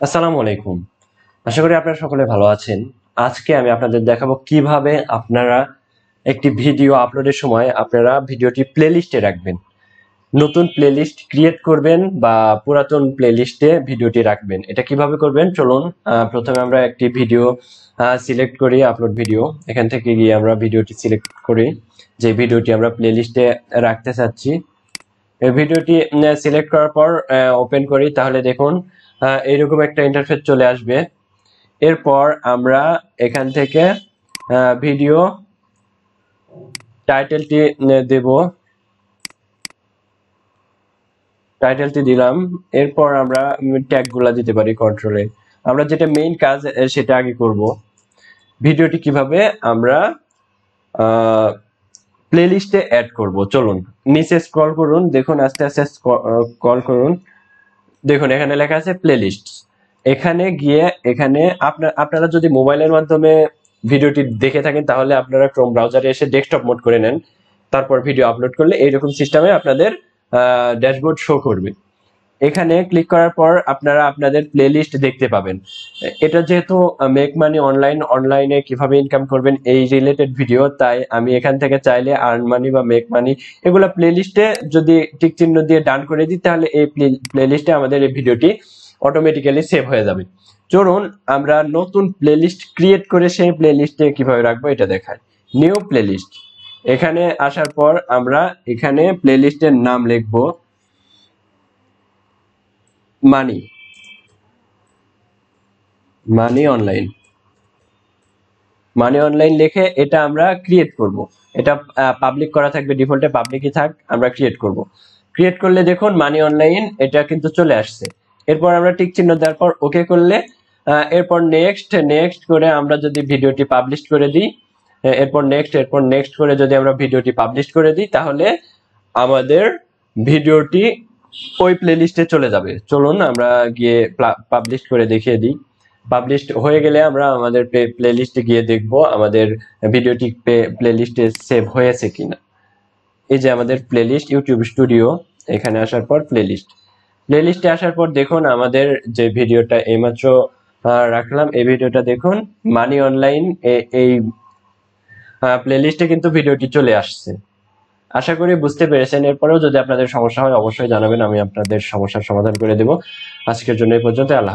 আসসালামু আলাইকুম। আশা করি আপনারা সকলে ভালো আছেন। আজকে আমি আপনাদের দেখাবো কিভাবে আপনারা একটি ভিডিও আপলোডের সময় আপনারা ভিডিওটি প্লেলিস্টে রাখবেন। নতুন প্লেলিস্ট ক্রিয়েট করবেন বা পুরাতন প্লেলিস্টে ভিডিওটি রাখবেন। এটা কিভাবে করবেন চলুন প্রথমে আমরা একটি ভিডিও সিলেক্ট করি, আপলোড ভিডিও। এখান থেকে গিয়ে আমরা ভিডিওটি সিলেক্ট করি, যে ভিডিওটি আমরা প্লেলিস্টে রাখতে চাচ্ছি। এই ভিডিওটি সিলেক্ট করার পর ওপেন করি, তাহলে দেখুন এইরকম একটা ইন্টারফেস চলে আসবে। এরপর আমরা এখান থেকে ভিডিও টাইটেলটি দেব, টাইটেলটি দিলাম। এরপর আমরা ট্যাগগুলো দিতে পারি কন্ট্রোলে। আমরা যেটা মেইন কাজ সেটা আগে করব। ভিডিওটি কিভাবে আমরা প্লেলিস্টে অ্যাড করব চলুন নিচে স্ক্রল করুন, দেখুন আস্তে আস্তে স্ক্রল করুন, দেখুন এখানে লেখা আছে প্লেলিস্ট। এখানে গিয়ে এখানে আপনারা যদি মোবাইলের মাধ্যমে ভিডিওটি দেখে থাকেন তাহলে আপনারা ক্রোম ব্রাউজারে এসে ডেস্কটপ মোড করে নেন, তারপর ভিডিও আপলোড করলে এইরকম সিস্টেমে আপনাদের ড্যাশবোর্ড শো করবে। এখানে ক্লিক করার পর আপনারা আপনাদের প্লেলিস্ট দেখতে পাবেন। এটা যেহেতু মেক মানি অনলাইনে কিভাবে ইনকাম করবেন এই রিলেটেড ভিডিও, তাই আমি এখান থেকে চাইলে আর্ন মানি বা মেক মানি এগুলা প্লেলিস্টে যদি টিক চিহ্ন দিয়ে ডান করে দিই তাহলে এই প্লেলিস্টে আমাদের এই ভিডিওটি অটোমেটিক্যালি সেভ হয়ে যাবে। চলুন আমরা নতুন প্লেলিস্ট ক্রিয়েট করে সেই প্লেলিস্টে কিভাবে রাখবো এটা দেখাই। নিউ প্লেলিস্ট, এখানে আসার পর আমরা এখানে প্লেলিস্টের নাম লিখবো মানি মানি অনলাইন। মানি অনলাইন লিখে এটা আমরা ক্রিয়েট করব। এটা পাবলিক করা থাকবে, ডিফল্টে পাবলিকই থাক, আমরা ক্রিয়েট করব। ক্রিয়েট করলে দেখুন মানি অনলাইন এটা কিন্তু চলে আসছে। এরপর আমরা টিক চিহ্ন দেওয়ার পর ওকে করলে এরপর নেক্সট করে আমরা যদি ভিডিওটি পাবলিশ করে দিই, এরপর নেক্সট করে যদি আমরা ভিডিওটি পাবলিশ করে দিই তাহলে আমাদের ভিডিওটি ওই প্লেলিস্টে চলে যাবে। চলুন আমরা গিয়ে পাবলিশ করে দেখিয়ে দিই। পাবলিশ হয়ে গেলে আমরা আমাদের প্লেলিস্টে গিয়ে দেখব আমাদের ভিডিওটি প্লেলিস্টে সেভ হয়েছে কিনা। এই যে আমাদের প্লেলিস্ট ইউটিউব স্টুডিও, এখানে আসার পর প্লেলিস্টে আসার পর দেখুন আমাদের যে ভিডিওটা এইমাত্র রাখলাম এই ভিডিওটা দেখুন মানি অনলাইন এই প্লেলিস্টে কিন্তু ভিডিওটি চলে আসছে। আশা করি বুঝতে পেরেছেন। এরপরেও যদি আপনাদের সমস্যা হয় অবশ্যই জানাবেন, আমি আপনাদের সমস্যার সমাধান করে দেব। আজকের জন্য এই পর্যন্ত। আল্লাহ।